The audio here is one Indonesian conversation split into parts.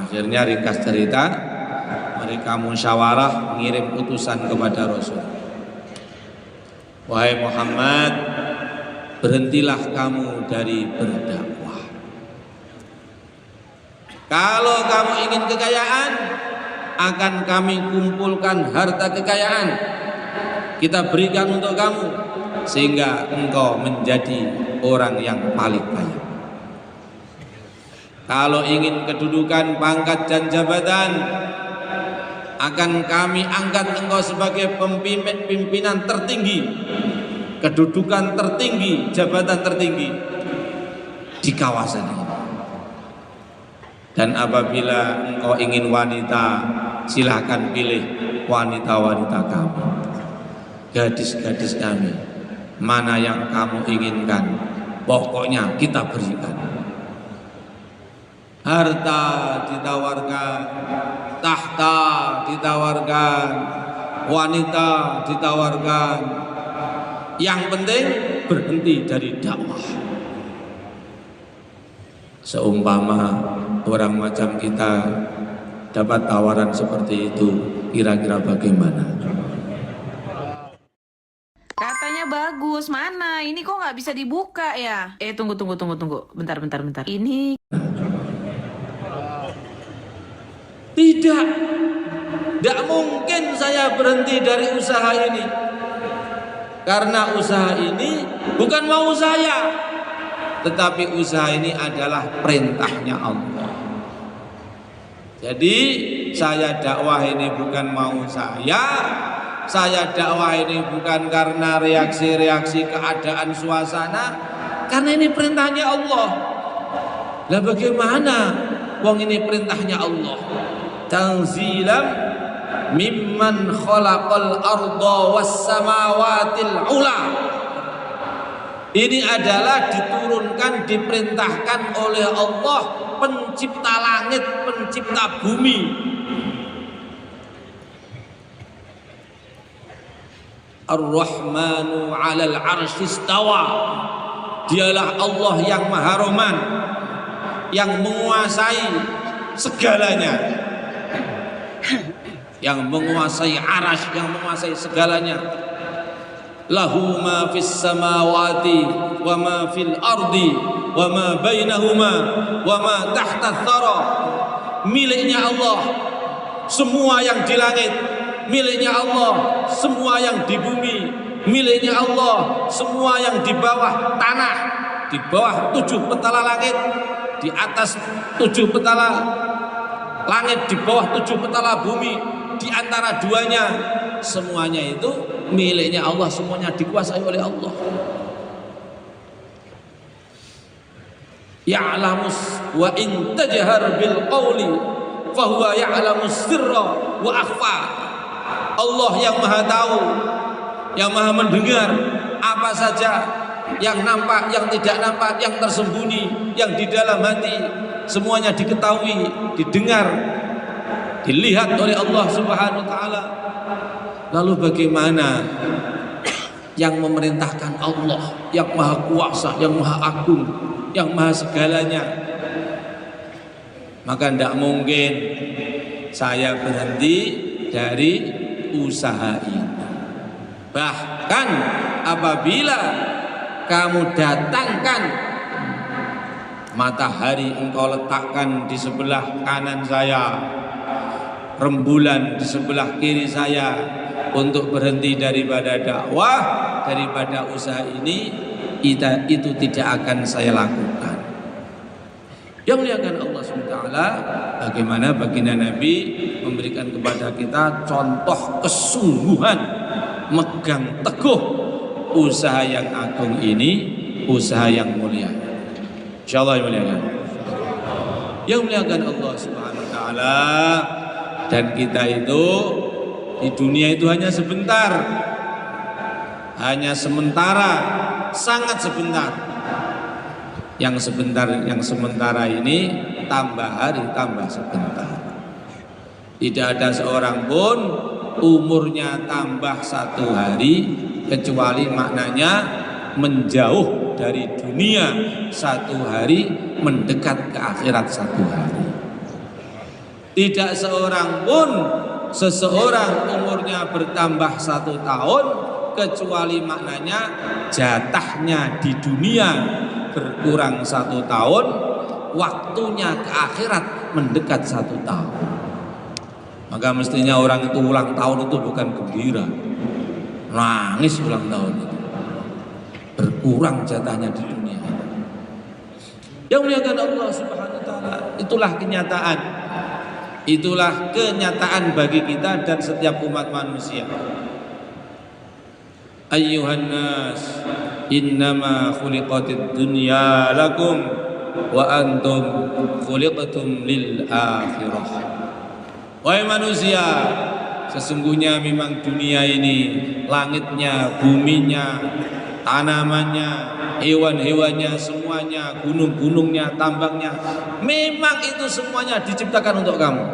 Akhirnya ringkas cerita, mereka musyawarah mengirim utusan kepada Rasul. Wahai Muhammad, berhentilah kamu dari berdakwah. Kalau kamu ingin kekayaan, akan kami kumpulkan harta kekayaan, kita berikan untuk kamu, sehingga engkau menjadi orang yang paling kaya. Kalau ingin kedudukan, pangkat dan jabatan, akan kami angkat engkau sebagai pimpinan tertinggi, kedudukan tertinggi, jabatan tertinggi di kawasan ini. Dan apabila engkau ingin wanita, silahkan pilih wanita-wanita kami, gadis-gadis kami, mana yang kamu inginkan, pokoknya kita berikan. Harta ditawarkan, tahta ditawarkan, wanita ditawarkan. Yang penting berhenti dari dakwah. Seumpama orang macam kita dapat tawaran seperti itu, kira-kira bagaimana? Katanya bagus, mana? Ini kok nggak bisa dibuka ya? Tunggu. Bentar. Ini tidak mungkin saya berhenti dari usaha ini, karena usaha ini bukan mau saya, tetapi usaha ini adalah perintahnya Allah. Jadi saya dakwah ini bukan mau saya dakwah ini bukan karena reaksi-reaksi keadaan suasana, karena ini perintahnya Allah. Lah bagaimana? Wong ini perintahnya Allah. Tanzilam mimman khalaqal arda was samawatil ula. Ini adalah diturunkan, diperintahkan oleh Allah, pencipta langit, pencipta bumi. Ar-Rahmanu 'alal 'arsy istawa. Dialah Allah yang Maha Rahman, yang menguasai segalanya, yang menguasai arasy, yang menguasai segalanya. Lahu ma fis samawati wa ma fil ardi wa ma bainahuma wa ma tahta thara. Miliknya Allah semua yang di langit, miliknya Allah semua yang di bumi, miliknya Allah semua yang di bawah tanah, di bawah 7 petala langit, di atas 7 petala langit, di bawah 7 petala bumi, di antara duanya, semuanya itu miliknya Allah, semuanya dikuasai oleh Allah. Ya'lamus wa in tajhar bil qawli fa huwa ya'lamus sirra wa akhfa. Allah yang Maha tahu, yang Maha mendengar apa saja yang nampak, yang tidak nampak, yang tersembunyi, yang di dalam hati, semuanya diketahui, didengar, dilihat oleh Allah Subhanahu wa taala. Lalu bagaimana yang memerintahkan Allah, yang Maha Kuasa, yang Maha Agung, yang Maha segalanya? Maka tidak mungkin saya berhenti dari usaha ini. Bahkan apabila kamu datangkan matahari, engkau letakkan di sebelah kanan saya, rembulan di sebelah kiri saya, untuk berhenti daripada dakwah, daripada usaha ini, itu tidak akan saya lakukan. Yang muliakan Allah SWT, bagaimana baginda Nabi memberikan kepada kita contoh kesungguhan, megang teguh usaha yang agung ini, usaha yang mulia. Insyaallah yang muliakan. Yang muliakan Allah Subhanahu wa taala. Dan kita itu di dunia itu hanya sebentar, hanya sementara, sangat sebentar. Yang sementara ini tambah hari tambah sebentar. Tidak ada seorang pun umurnya tambah 1 hari, kecuali maknanya menjauh dari dunia 1 hari, mendekat ke akhirat 1 hari. Tidak seorang pun seseorang umurnya bertambah 1 tahun kecuali maknanya jatahnya di dunia berkurang 1 tahun, waktunya ke akhirat mendekat 1 tahun. Maka mestinya orang itu ulang tahun itu bukan gembira, nangis ulang tahun itu, berkurang jatahnya di dunia. Yang muliakan Allah Subhanahu wa taala, itulah kenyataan bagi kita dan setiap umat manusia. Ayyuhan nas, innama khuliqatid dunya lakum wa antum khuliqatum lil akhirah. Wahai manusia, sesungguhnya memang dunia ini, langitnya, buminya, tanamannya, hewan-hewannya, semuanya, gunung-gunungnya, tambangnya, memang itu semuanya diciptakan untuk kamu.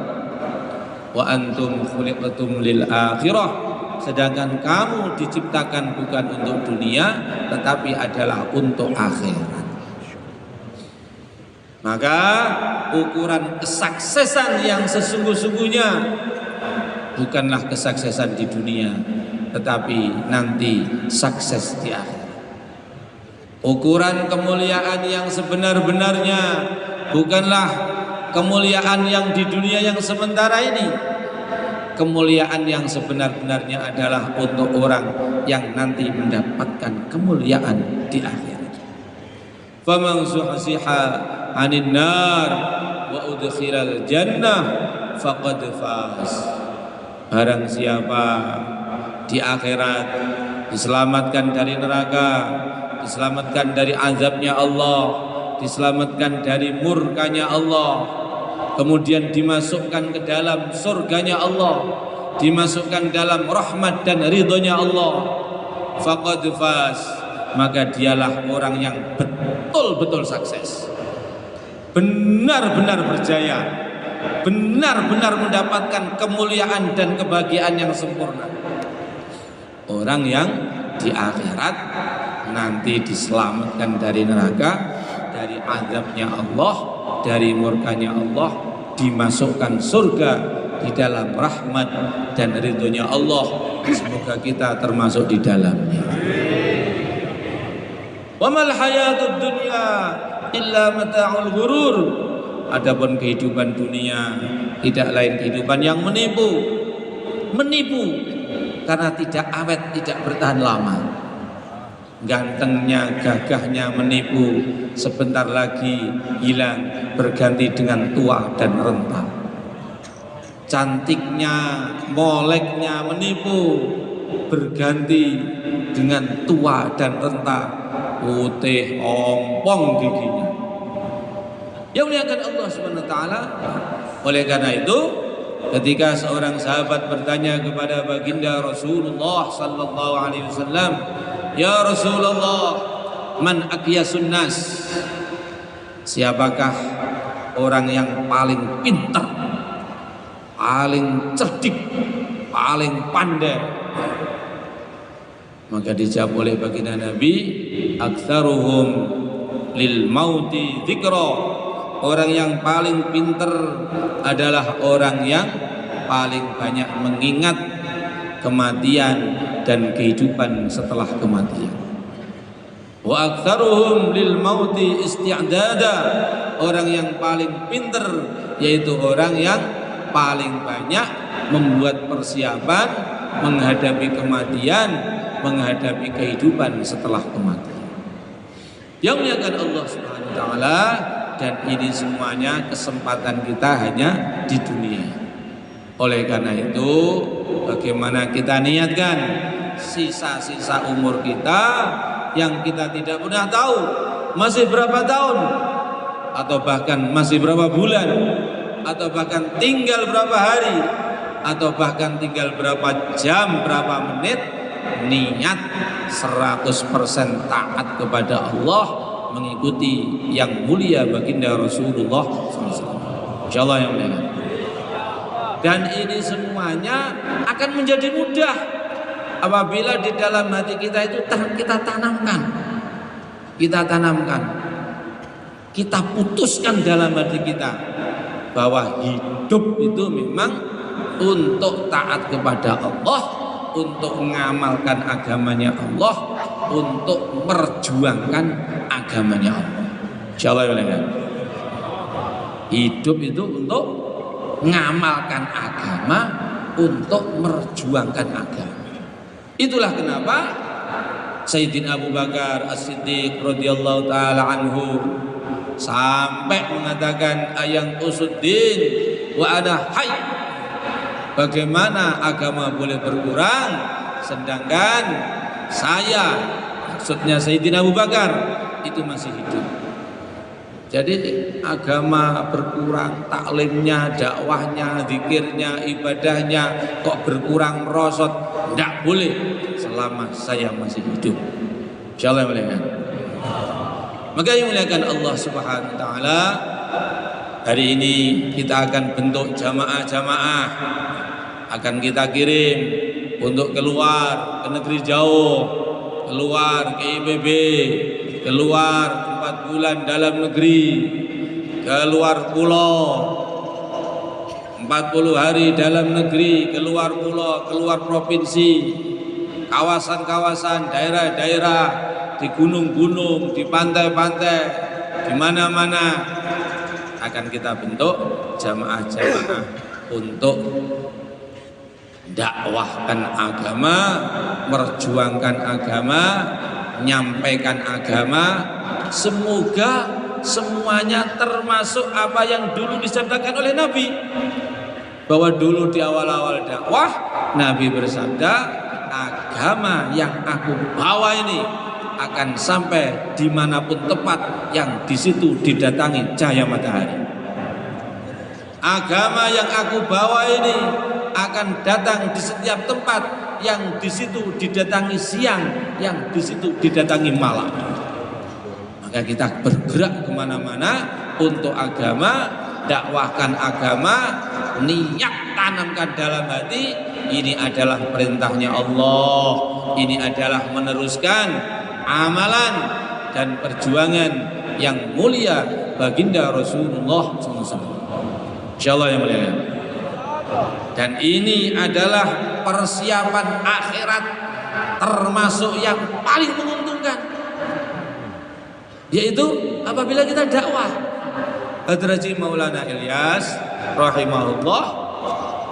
Wa antum khuliqatum lil akhirah. Sedangkan kamu diciptakan bukan untuk dunia, tetapi adalah untuk akhirat. Maka ukuran kesuksesan yang sesungguh-sungguhnya bukanlah kesuksesan di dunia, tetapi nanti sukses di akhirat. Ukuran kemuliaan yang sebenar-benarnya bukanlah kemuliaan yang di dunia yang sementara ini. Kemuliaan yang sebenar-benarnya adalah untuk orang yang nanti mendapatkan kemuliaan di akhirat. Faman zuhziha 'anil nar wa udkhilal jannah faqad faz. Barang siapa di akhirat diselamatkan dari neraka, diselamatkan dari azabnya Allah, diselamatkan dari murkanya Allah, kemudian dimasukkan ke dalam surganya Allah, dimasukkan dalam rahmat dan ridhonya Allah, faqad faz, maka dialah orang yang betul-betul sukses, benar-benar berjaya, benar-benar mendapatkan kemuliaan dan kebahagiaan yang sempurna. Orang yang di akhirat nanti diselamatkan dari neraka, dari azabnya Allah, dari murkanya Allah, dimasukkan surga di dalam rahmat dan ridhonya Allah. Semoga kita termasuk di dalamnya. Wa mal hayatud dunya illa mata'ul ghurur. Adapun kehidupan dunia tidak lain kehidupan yang menipu. Menipu karena tidak awet, tidak bertahan lama. Gantengnya, gagahnya menipu, sebentar lagi hilang, berganti dengan tua dan renta. Cantiknya, moleknya menipu, berganti dengan tua dan renta, putih, ompong giginya. Yang muliakan Allah Subhanahu wa taala. Oleh karena itu, ketika seorang sahabat bertanya kepada baginda Rasulullah sallallahu alaihi wasallam, "Ya Rasulullah, man aqyasun nas?" Siapakah orang yang paling pintar, paling cerdik, paling pandai? Maka dijawab oleh baginda Nabi, "Aktsaruhum lil mauti dzikra." Orang yang paling pintar adalah orang yang paling banyak mengingat kematian dan kehidupan setelah kematian. Wa aktsaruhum lil mauti isti'dada. Orang yang paling pintar yaitu orang yang paling banyak membuat persiapan menghadapi kematian, menghadapi kehidupan setelah kematian. Yang muliakan Allah Subhanahu wa taala, dan ini semuanya kesempatan kita hanya di dunia. Oleh karena itu, bagaimana kita niatkan sisa-sisa umur kita yang kita tidak pernah tahu masih berapa tahun, atau bahkan masih berapa bulan, atau bahkan tinggal berapa hari, atau bahkan tinggal berapa jam, berapa menit. Niat 100% taat kepada Allah, mengikuti yang mulia baginda Rasulullah SAW. Insyaallah yang mulia. Dan ini semuanya akan menjadi mudah apabila di dalam hati kita itu kita tanamkan, kita putuskan dalam hati kita bahwa hidup itu memang untuk taat kepada Allah, untuk mengamalkan agamanya Allah, untuk merjuangkan agamanya Allah. Insyaallah ya. Hidup itu untuk mengamalkan agama, untuk merjuangkan agama. Itulah kenapa Sayyidina Abu Bakar As-Siddiq radhiyallahu taala anhu sampai mengatakan ayang usuddin wa ana hayy. Bagaimana agama boleh berkurang sedangkan saya, maksudnya Sayyidina Abu Bakar, itu masih hidup. Jadi agama berkurang, taklimnya, dakwahnya, zikirnya, ibadahnya kok berkurang merosot, tidak boleh selama saya masih hidup. Insyaallah muliakan. Maka yang muliakan Allah Subhanahu wa taala, hari ini kita akan bentuk jamaah-jamaah, akan kita kirim untuk keluar ke negeri jauh, keluar ke IPB, keluar 4 bulan dalam negeri, keluar pulau 40 hari dalam negeri, keluar pulau, keluar provinsi, kawasan-kawasan, daerah-daerah, di gunung-gunung, di pantai-pantai, di mana-mana akan kita bentuk jamaah-jamaah untuk dakwahkan agama, merjuangkan agama, menyampaikan agama. Semoga semuanya termasuk apa yang dulu disabdakan oleh Nabi, bahwa dulu di awal-awal dakwah Nabi bersabda, agama yang aku bawa ini akan sampai dimanapun tempat yang di situ didatangi cahaya matahari. Agama yang aku bawa ini akan datang di setiap tempat yang di situ didatangi siang, yang di situ didatangi malam. Maka kita bergerak kemana-mana untuk agama, dakwahkan agama, niat tanamkan dalam hati, ini adalah perintahnya Allah, ini adalah meneruskan amalan dan perjuangan yang mulia baginda Rasulullah SAW. Insyaallah yang mulia. Dan ini adalah persiapan akhirat termasuk yang paling menguntungkan, yaitu apabila kita dakwah. Hadraji Maulana Ilyas rahimahullah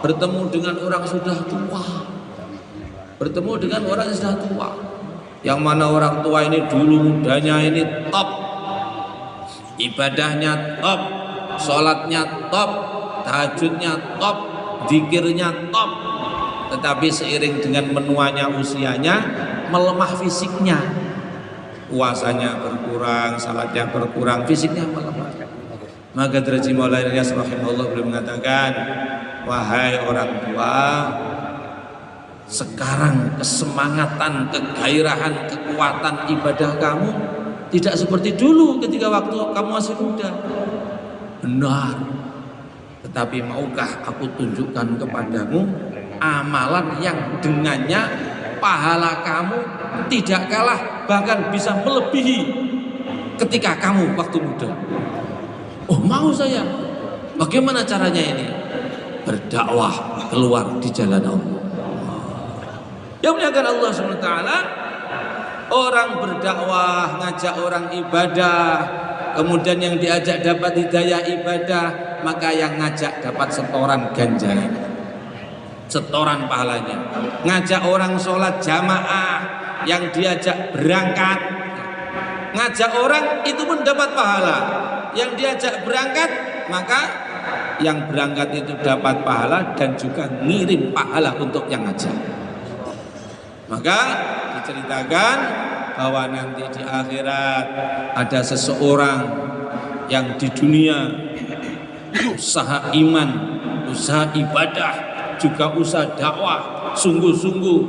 bertemu dengan orang sudah tua, bertemu dengan orang yang sudah tua, yang mana orang tua ini dulu mudanya ini top, ibadahnya top, sholatnya top, tahajudnya top, zikirnya top, tetapi seiring dengan menuanya usianya, melemah fisiknya, puasanya berkurang, salatnya berkurang, fisiknya melemah. Maka Hadraji Maulana Ilyas rahimahullah beliau mengatakan, wahai orang tua, sekarang kesemangatan, kegairahan, kekuatan ibadah kamu tidak seperti dulu ketika waktu kamu masih muda. Benar. Tetapi maukah aku tunjukkan kepadamu amalan yang dengannya pahala kamu tidak kalah, bahkan bisa melebihi ketika kamu waktu muda. Oh, mau saya. Bagaimana caranya ini? Berdakwah keluar di jalan Allah. Yang muliakan Allah SWT, orang berdakwah, ngajak orang ibadah, kemudian yang diajak dapat hidayah ibadah, maka yang ngajak dapat setoran ganjaran, setoran pahalanya. Ngajak orang sholat jamaah, yang diajak berangkat, ngajak orang itu pun dapat pahala. Yang diajak berangkat, maka yang berangkat itu dapat pahala dan juga ngirim pahala untuk yang ngajak. Maka diceritakan bahwa nanti di akhirat ada seseorang yang di dunia usaha iman, usaha ibadah, juga usaha dakwah, sungguh-sungguh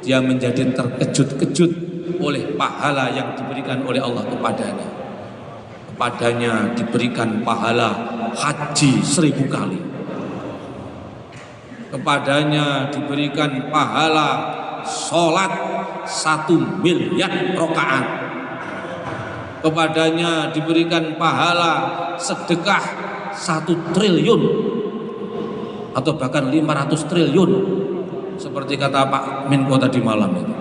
dia menjadi terkejut-kejut oleh pahala yang diberikan oleh Allah kepadanya. Kepadanya diberikan pahala haji 1000 kali. Kepadanya diberikan pahala sholat 1 miliar rakaat. Kepadanya diberikan pahala sedekah 1 triliun atau bahkan 500 triliun seperti kata Pak Menko tadi malam itu.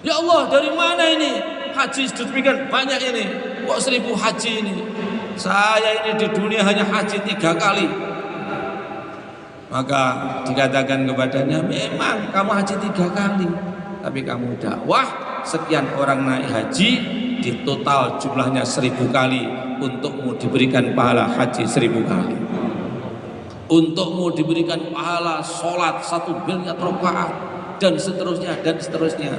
Ya Allah, dari mana ini haji sedemikian banyak ini, kok 1000 haji ini? Saya ini di dunia hanya haji 3 kali. Maka dikatakan kepadanya, memang kamu haji 3 kali, tapi kamu dakwah sekian orang naik haji, di total jumlahnya 1000 kali. Untukmu diberikan pahala haji 1000 kali, untukmu diberikan pahala sholat 1 miliar rakaat, dan seterusnya dan seterusnya.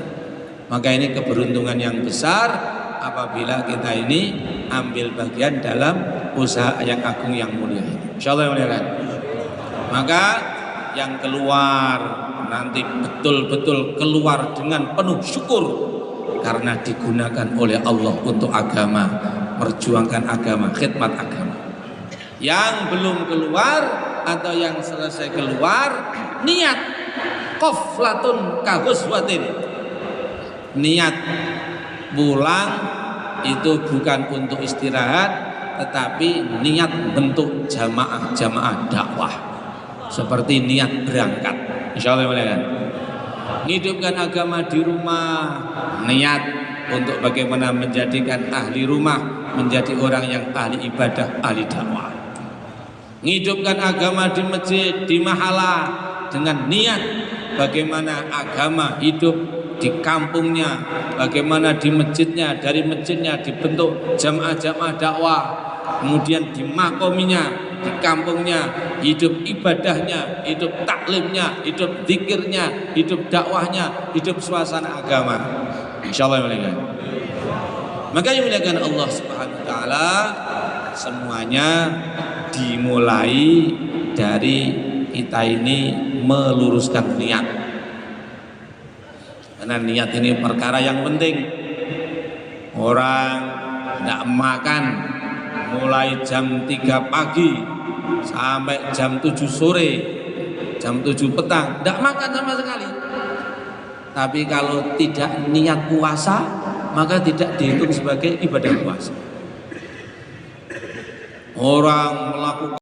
Maka ini keberuntungan yang besar apabila kita ini ambil bagian dalam usaha yang agung yang mulia ini. Insyaallah yang mulia kan? Maka yang keluar nanti betul-betul keluar dengan penuh syukur karena digunakan oleh Allah untuk agama, perjuangkan agama, khidmat agama. Yang belum keluar atau yang selesai keluar, niat qaflatun kahuswatin, niat pulang itu bukan untuk istirahat, tetapi niat bentuk jamaah dakwah, seperti niat berangkat. Insyaallah ya. Hidupkan agama di rumah, niat untuk bagaimana menjadikan ahli rumah menjadi orang yang ahli ibadah, ahli dakwah. Hidupkan agama di masjid, di mahala, dengan niat bagaimana agama hidup di kampungnya, bagaimana di masjidnya, dari masjidnya dibentuk jamaah-jamaah dakwah, kemudian di makominya, di kampungnya hidup ibadahnya, hidup taklimnya, hidup zikirnya, hidup dakwahnya, hidup suasana agama. Insyaallah ya. Maka yang dimuliakan Allah Subhanahu wa taala, semuanya dimulai dari kita ini meluruskan niat. Karena niat ini perkara yang penting. Orang tidak makan mulai jam 3 pagi sampai jam 7 sore, jam 7 petang, tidak makan sama sekali. Tapi kalau tidak niat puasa, maka tidak dihitung sebagai ibadah puasa. Orang melakukan